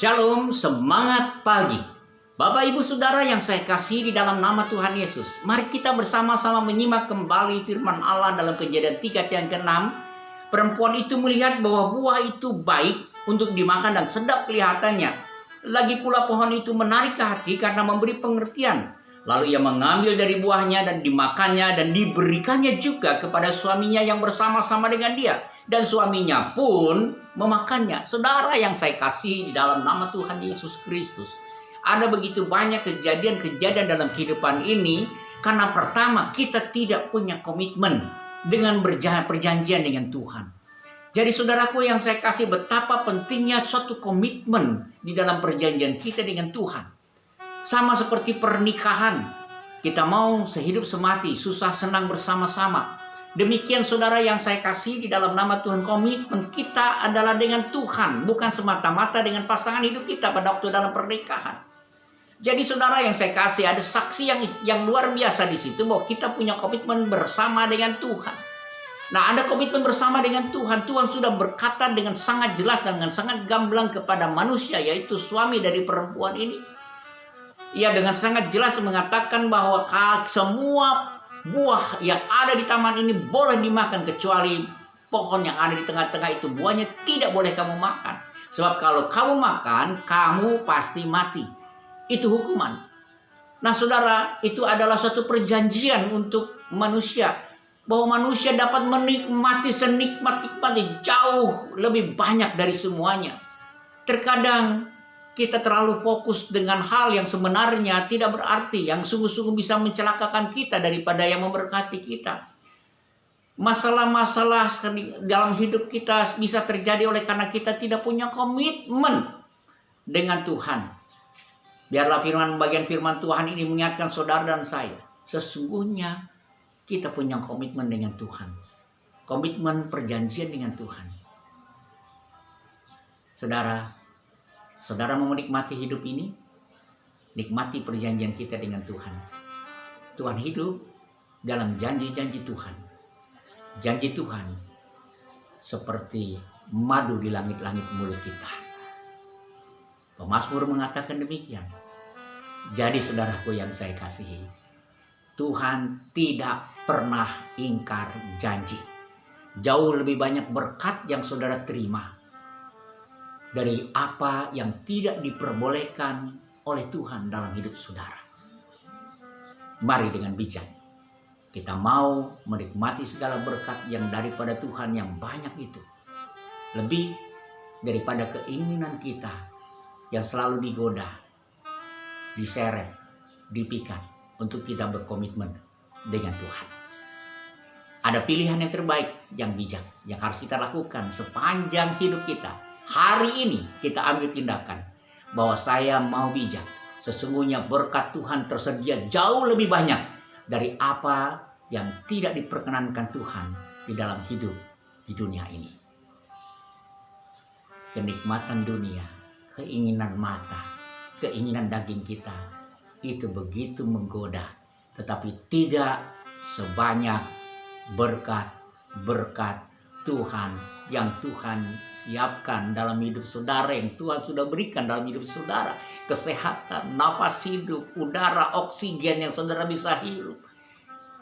Shalom, semangat pagi. Bapak Ibu Saudara yang saya kasih di dalam nama Tuhan Yesus. Mari kita bersama-sama menyimak kembali firman Allah dalam Kejadian 3 yang ke-6. Perempuan itu melihat bahwa buah itu baik untuk dimakan dan sedap kelihatannya. Lagi pula pohon itu menarik ke hati karena memberi pengertian. Lalu ia mengambil dari buahnya dan dimakannya dan diberikannya juga kepada suaminya yang bersama-sama dengan dia. Dan suaminya pun memakannya. Saudara yang saya kasih di dalam nama Tuhan Yesus Kristus. Ada begitu banyak kejadian-kejadian dalam kehidupan ini. Karena pertama kita tidak punya komitmen dengan perjanjian dengan Tuhan. Jadi saudaraku yang saya kasih, betapa pentingnya suatu komitmen di dalam perjanjian kita dengan Tuhan. Sama seperti pernikahan. Kita mau sehidup semati, susah senang bersama-sama. Demikian saudara yang saya kasih di dalam nama Tuhan, komitmen kita adalah dengan Tuhan, bukan semata-mata dengan pasangan hidup kita pada waktu dalam pernikahan. Jadi saudara yang saya kasih, ada saksi yang luar biasa di situ bahwa kita punya komitmen bersama dengan Tuhan. Nah, ada komitmen bersama dengan Tuhan. Tuhan sudah berkata dengan sangat jelas dan dengan sangat gamblang kepada manusia, yaitu suami dari perempuan ini. Ia dengan sangat jelas mengatakan bahwa semua buah yang ada di taman ini boleh dimakan, kecuali pohon yang ada di tengah-tengah itu buahnya tidak boleh kamu makan. Sebab kalau kamu makan, kamu pasti mati. Itu hukuman. Nah saudara, itu adalah suatu perjanjian untuk manusia. Bahwa manusia dapat menikmati senikmat-nikmatnya jauh lebih banyak dari semuanya. Terkadang kita terlalu fokus dengan hal yang sebenarnya tidak berarti, yang sungguh-sungguh bisa mencelakakan kita daripada yang memberkati kita. Masalah-masalah dalam hidup kita bisa terjadi oleh karena kita tidak punya komitmen dengan Tuhan. Biarlah bagian firman Tuhan ini mengingatkan saudara dan saya. Sesungguhnya kita punya komitmen dengan Tuhan. Komitmen perjanjian dengan Tuhan. Saudara mau menikmati hidup ini? Nikmati perjanjian kita dengan Tuhan. Tuhan hidup dalam janji-janji Tuhan. Janji Tuhan seperti madu di langit-langit mulut kita. Pemazmur mengatakan demikian. Jadi saudaraku yang saya kasihi, Tuhan tidak pernah ingkar janji. Jauh lebih banyak berkat yang saudara terima dari apa yang tidak diperbolehkan oleh Tuhan dalam hidup saudara. Mari dengan bijak kita mau menikmati segala berkat yang daripada Tuhan yang banyak itu. Lebih daripada keinginan kita yang selalu digoda, diseret, dipikat untuk tidak berkomitmen dengan Tuhan. Ada pilihan yang terbaik, yang bijak, yang harus kita lakukan sepanjang hidup kita. Hari ini kita ambil tindakan bahwa saya mau bijak. Sesungguhnya berkat Tuhan tersedia jauh lebih banyak dari apa yang tidak diperkenankan Tuhan di dalam hidup di dunia ini. Kenikmatan dunia, keinginan mata, keinginan daging kita itu begitu menggoda, tetapi tidak sebanyak berkat Tuhan yang Tuhan siapkan dalam hidup saudara, yang Tuhan sudah berikan dalam hidup saudara. Kesehatan, napas hidup, udara, oksigen yang saudara bisa hirup.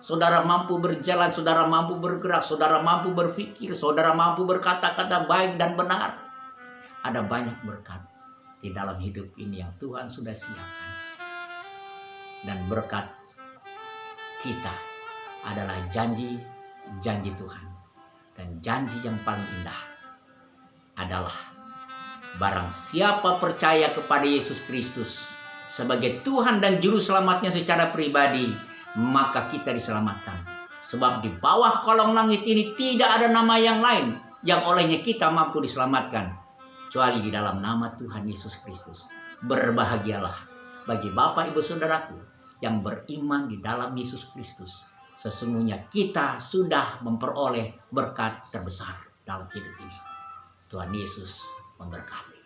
Saudara mampu berjalan, saudara mampu bergerak, saudara mampu berpikir, saudara mampu berkata-kata baik dan benar. Ada banyak berkat di dalam hidup ini yang Tuhan sudah siapkan. Dan berkat kita adalah janji Tuhan. Dan janji yang paling indah adalah barang siapa percaya kepada Yesus Kristus sebagai Tuhan dan Juru Selamatnya secara pribadi, maka kita diselamatkan. Sebab di bawah kolong langit ini tidak ada nama yang lain yang olehnya kita mampu diselamatkan, kecuali di dalam nama Tuhan Yesus Kristus. Berbahagialah bagi Bapak Ibu Saudaraku yang beriman di dalam Yesus Kristus. Sesungguhnya kita sudah memperoleh berkat terbesar dalam hidup ini. Tuhan Yesus memberkati.